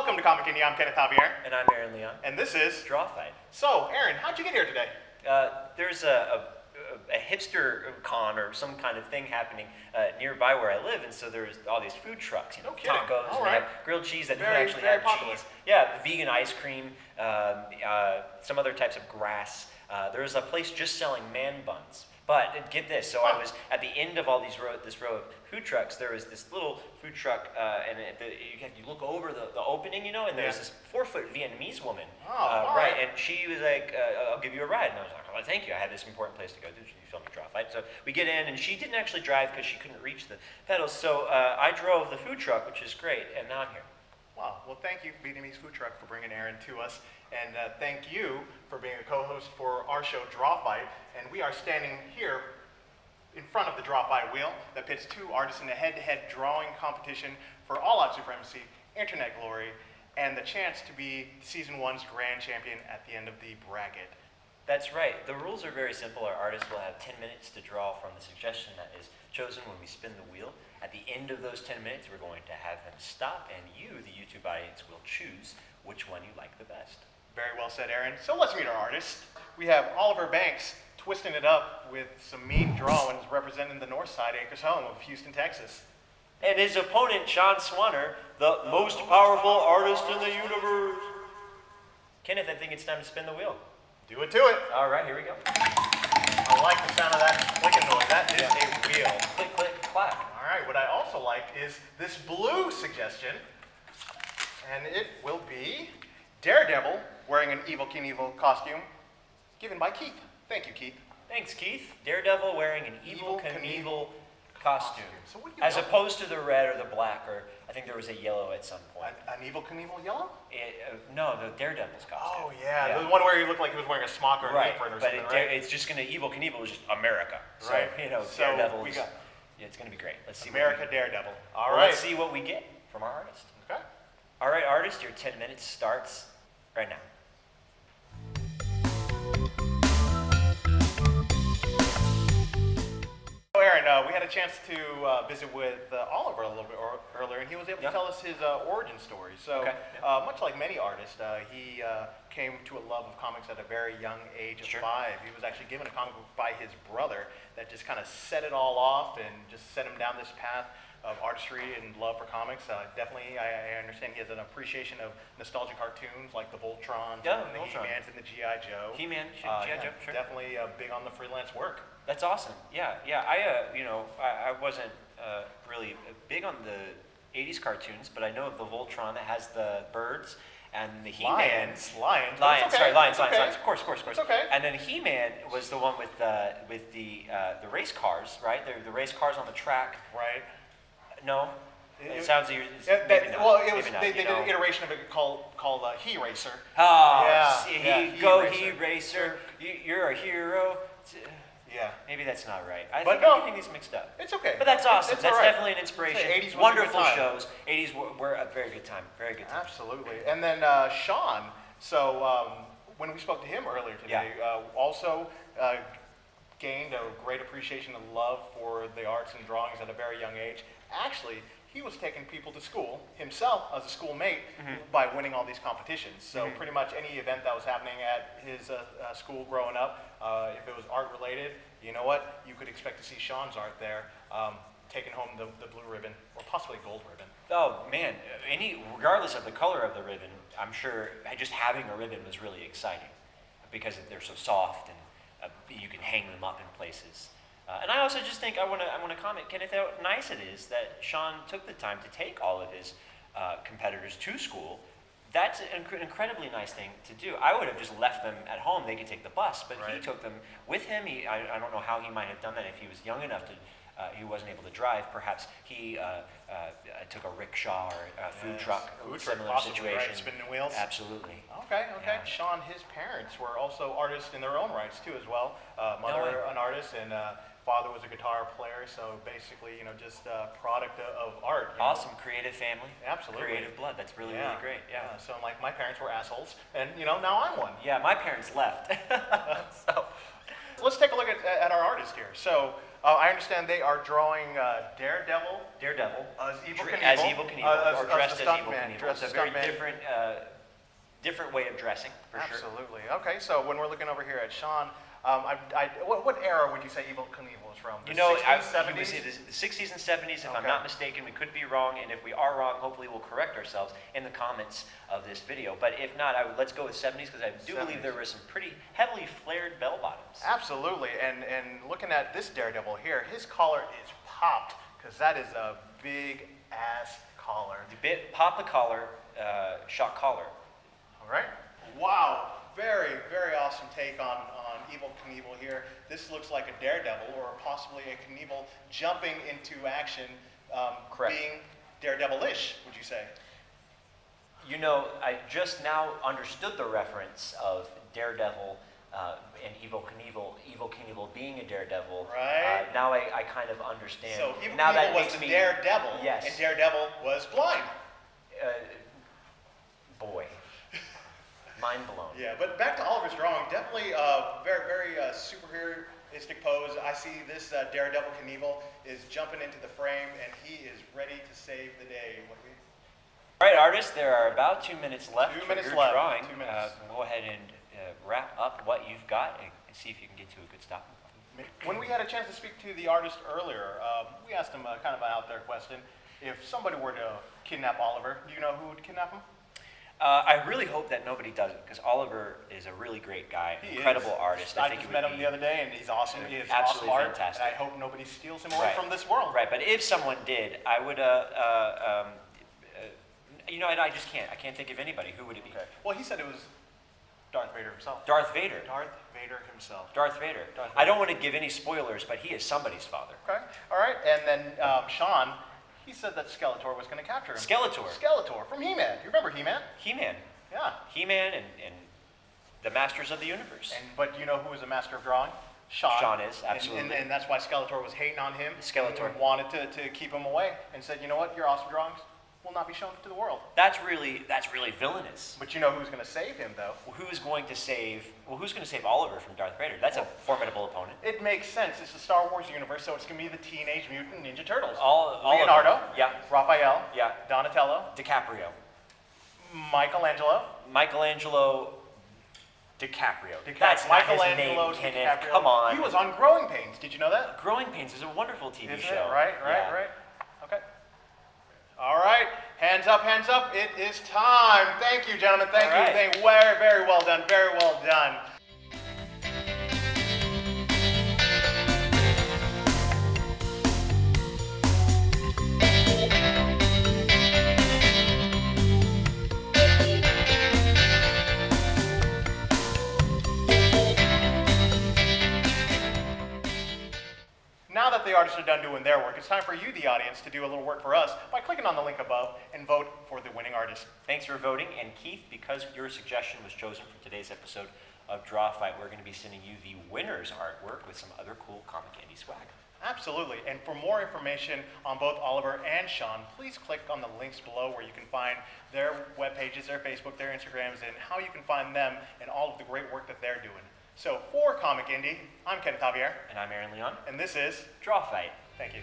Welcome to Comic Indie. I'm Kenneth Javier. And I'm Aaron Leon. And this is Draw Fight. So, Aaron, how'd you get here today? There's a hipster con or some kind of thing happening nearby where I live, and so there's all these food trucks, No kidding. tacos, All and right. they have grilled cheese that doesn't Very, actually very have popular. cheese. Yeah, vegan ice cream, some other types of grass. There's a place just selling man buns. But get this, so I was at the end of all this row of food trucks. There was this little food truck, and you look over the opening, you know, and there's this 4-foot Vietnamese woman, right. and she was like, "I'll give you a ride," and I was like, "Well, thank you. I had this important place to go to." She filmed me Draw Fight, so we get in, and she didn't actually drive because she couldn't reach the pedals. So I drove the food truck, which is great, and now I'm here. Wow. Well, thank you, Vietnamese Food Truck, for bringing Aaron to us. And thank you for being a co-host for our show, Draw Fight. And we are standing here in front of the Draw Fight wheel that pits two artists in a head-to-head drawing competition for all-out supremacy, internet glory, and the chance to be Season 1's grand champion at the end of the bracket. That's right. The rules are very simple. Our artist will have 10 minutes to draw from the suggestion that is chosen when we spin the wheel. At the end of those 10 minutes, we're going to have them stop, and you, the YouTube audience, will choose which one you like the best. Very well said, Aaron. So let's meet our artist. We have Oliver Banks twisting it up with some mean drawings representing the north side acres home of Houston, Texas. And his opponent, Shawn Swanner, the most powerful artist in the universe. Kenneth, I think it's time to spin the wheel. Do it to it. All right, here we go. I like the sound of that clicking noise. That is a wheel. Click, click, clack. All right, what I also like is this blue suggestion, and it will be Daredevil wearing an Evil Knievel costume, given by Keith. Thank you, Keith. Thanks, Keith. Daredevil wearing an Evil Knievel costume. So what do you As want? opposed to the red or the black, or I think there was a yellow at some point. An Evil Knievel yellow? No, the Daredevil's costume. Oh, yeah. The one where he looked like he was wearing a smock or an Right, apron or but something, right? it's just going to, Evil Knievel is just America. So, Right. you know, So Daredevil, we got yeah, it's going to be great. Let's see America Daredevil. All well, right. Let's see what we get from our artist. Okay. All right, artist, your 10 minutes starts right now. So, Aaron, we had a chance to visit with Oliver a little bit earlier, and he was able to tell us his origin story. So, much like many artists, he came to a love of comics at a very young age of 5. He was actually given a comic book by his brother that just kind of set it all off and just set him down this path of artistry and love for comics. Definitely, I understand he has an appreciation of nostalgic cartoons like the Voltrons and the He-Mans and the G.I. Joe. He-Man, G.I. Joe, sure. Definitely big on the freelance work. That's awesome. Yeah. I wasn't really big on the 80s cartoons, but I know of the Voltron that has the birds and the He-Man. Lions. Lions. Okay. Of course. It's okay. And then He-Man was the one with the race cars, right? The race cars on the track. Right. No. It sounds maybe not. Well, it was Maybe not, they did an iteration of it called He Racer. Oh, yeah, He Racer. You're a hero. Yeah. Maybe that's not right. I'm getting these mixed up. It's okay. But that's awesome. It's That's all right. definitely an inspiration. 80s was a Wonderful good time. shows. 80s were a very good time. Very good time. Absolutely. And then Shawn. So when we spoke to him earlier today, also gained a great appreciation and love for the arts and drawings at a very young age. Actually, he was taking people to school himself as a schoolmate by winning all these competitions. So pretty much any event that was happening at his school growing up, if it was art related, you know what? You could expect to see Shawn's art there, taking home the blue ribbon or possibly gold ribbon. Oh man, regardless of the color of the ribbon, I'm sure just having a ribbon was really exciting because they're so soft and you can hang them up in places. And I also just think I want to comment, Kenneth, how nice it is that Shawn took the time to take all of his competitors to school. That's an incredibly nice thing to do. I would have just left them at home. They could take the bus, but he took them with him. I don't know how he might have done that if he was young enough to. He wasn't able to drive. Perhaps he took a rickshaw or a food truck. Similar situation. Right? Spinning wheels. Absolutely. Okay. Yeah. Shawn, his parents were also artists in their own rights too, as well. Mother, an artist, and father was a guitar player. So basically, just a product of art. Awesome, creative family. Absolutely. Creative blood. That's really great. Yeah. So like my parents were assholes, and now I'm one. Yeah, my parents left. So. let's take a look at our artist here. So I understand they are drawing Daredevil. As Evil Knievel. As Evil Knievel, or dressed the as Evil stuntman, Knievel. It's a very different way of dressing, for sure. Absolutely. Okay, so when we're looking over here at Shawn, what era would you say Evil Knievel is from? The 60s, 70s? You would say the 60s and 70s, if I'm not mistaken. We could be wrong, and if we are wrong, hopefully we'll correct ourselves in the comments of this video. But if not, let's go with 70s, because I do believe there were some pretty heavily flared bell bottoms. Absolutely, and looking at this Daredevil here, his collar is popped, because that is a big-ass collar. Pop the collar, shock collar. All right. Wow. Very, very awesome take on Evil Knievel here. This looks like a Daredevil, or possibly a Knievel jumping into action, being Daredevil-ish, would you say? You know, I just now understood the reference of Daredevil and Evil Knievel being a Daredevil. Right. Now I kind of understand. So Evil now Knievel was the Daredevil, yes. And Daredevil was blind. Boy. Mind blown. Yeah, but back to Oliver's drawing, definitely very, very superheroistic pose. I see this Daredevil Knievel is jumping into the frame, and he is ready to save the day. All right, artists, there are about 2 minutes left for your drawing. 2 minutes. Go ahead and wrap up what you've got and see if you can get to a good stop. When we had a chance to speak to the artist earlier, we asked him kind of an out there question. If somebody were to kidnap Oliver, do you know who would kidnap him? I really hope that nobody does it, because Oliver is a really great guy, incredible artist. I just met him the other day, and he's awesome. He is absolutely awesome fantastic. And I hope nobody steals him away from this world. Right, but if someone did, I would, you know, I just can't. I can't think of anybody. Who would it be? Okay. Well, he said it was Darth Vader himself. Darth Vader. Darth Vader himself. Darth Vader. I don't want to give any spoilers, but he is somebody's father. Okay. All right. And then Shawn, he said that Skeletor was going to capture him. Skeletor from He-Man. You remember He-Man? He-Man. Yeah. He-Man and the Masters of the Universe. But you know who was a master of drawing? Shawn. Shawn is, absolutely. And that's why Skeletor was hating on him. Skeletor. And wanted to keep him away and said, you know what, your awesome drawings will not be shown to the world. That's really villainous. But you know who's going to save him, though? Who's going to save Oliver from Darth Vader? That's a formidable opponent. It makes sense. It's the Star Wars universe, so it's going to be the Teenage Mutant Ninja Turtles. All Leonardo. of them. Yeah. Raphael. Yeah. Donatello. DiCaprio. Michelangelo. DiCaprio. That's Michelangelo DiCaprio. Come on. He was on Growing Pains. Did you know that? Growing Pains is a wonderful TV show. Right. Okay. All right. Hands up. It is time. Thank you, gentlemen. Thank you. Very, very well done. Very well done. Now that the artists are done doing their work, it's time for you, the audience, to do a little work for us by clicking on the link above and vote for the winning artist. Thanks for voting. And Keith, because your suggestion was chosen for today's episode of Draw Fight, we're going to be sending you the winner's artwork with some other cool Comic Candy swag. Absolutely. And for more information on both Oliver and Shawn, please click on the links below where you can find their web pages, their Facebook, their Instagrams, and how you can find them and all of the great work that they're doing. So for Comic Indie, I'm Ken Javier. And I'm Aaron Leon. And this is Draw Fight. Thank you.